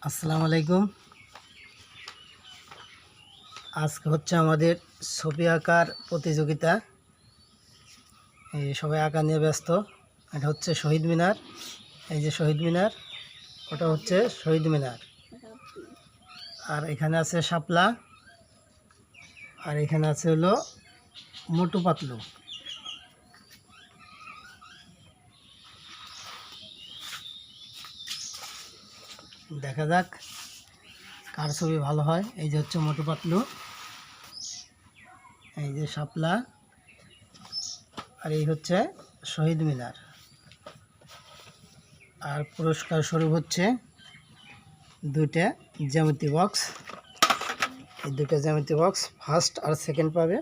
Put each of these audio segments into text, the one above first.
আসসালামু আলাইকুম। আজকে হচ্ছে আমাদের ছবি আঁকার প্রতিযোগিতা। এই সবাই আঁকা নিয়ে ব্যস্ত। এটা হচ্ছে শহীদ মিনার। এই যে শহীদ মিনার, ওটা হচ্ছে শহীদ মিনার। আর এখানে আছে শাপলা, আর এখানে আছে হলো মোটু পাতলু। দেখা যাক কার ছবি ভালো হয়। এই যে হচ্ছে মোটু পাতলু, এই যে শাপলা, আর এই হচ্ছে শহীদ মিনার। আর পুরস্কার স্বরূপ হচ্ছে দুইটা জ্যামিতি বক্স। এই দুটো জ্যামিতি বক্স ফার্স্ট আর সেকেন্ড পাবে।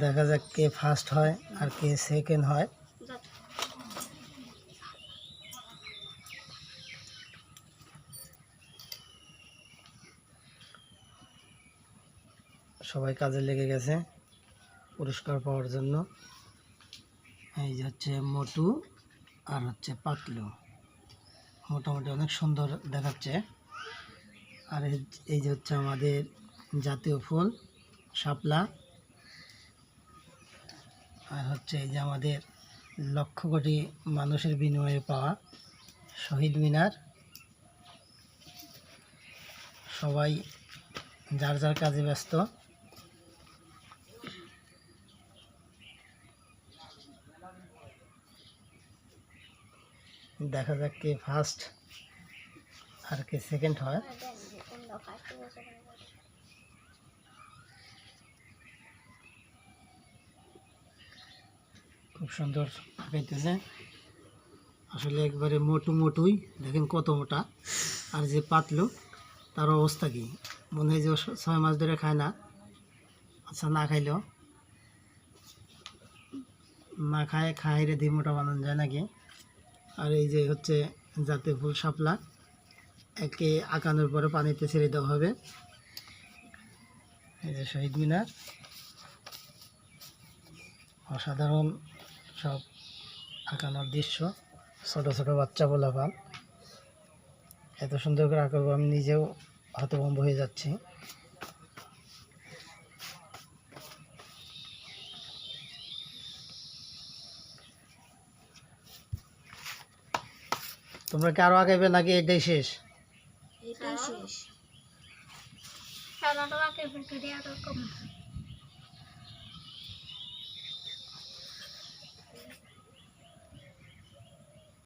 দেখা যাক কে ফার্স্ট হয় আর কে সেকেন্ড হয়। সবাই কাজে লেগে গেছে পুরস্কার পাওয়ার জন্য। এই যে হচ্ছে মোটু আর হচ্ছে পাতলু, মোটামুটি অনেক সুন্দর দেখাচ্ছে। আর এই যে হচ্ছে আমাদের জাতীয় ফুল শাপলা, আর হচ্ছে এই যে আমাদের লক্ষ কোটি মানুষের বিনিময়ে পাওয়া শহীদ মিনার। সবাই যার যার কাজে ব্যস্ত। দেখা যাক কে ফার্স্ট আর কে সেকেন্ড হয়। খুব সুন্দর আঁকাইতেছে, আসলে একবারে মোটু মোটুই, দেখেন কত মোটা। আর যে পাতলু, তার অবস্থা কি, মনে হয় যে 6 মাস ধরে খায় না। আচ্ছা, না খাইলেও না খায়, খায় রে দিয়ে মোটা বানানো যায় নাকি। আর এই যে হচ্ছে জাতীয় ফুল শাপলা, একে আঁকানোর পরে পানিতে ছেড়ে দেওয়া হবে। এই যে শহীদ মিনার, অসাধারণ সব আঁকানোর দৃশ্য। ছোট ছোট বাচ্চা পোলাপান এত সুন্দর করে আঁকাবো, আমি নিজেও হতভম্ব হয়ে যাচ্ছি। তোমরা কি আরো আঁকাইবে নাকি এটাই শেষ? এটাই শেষ।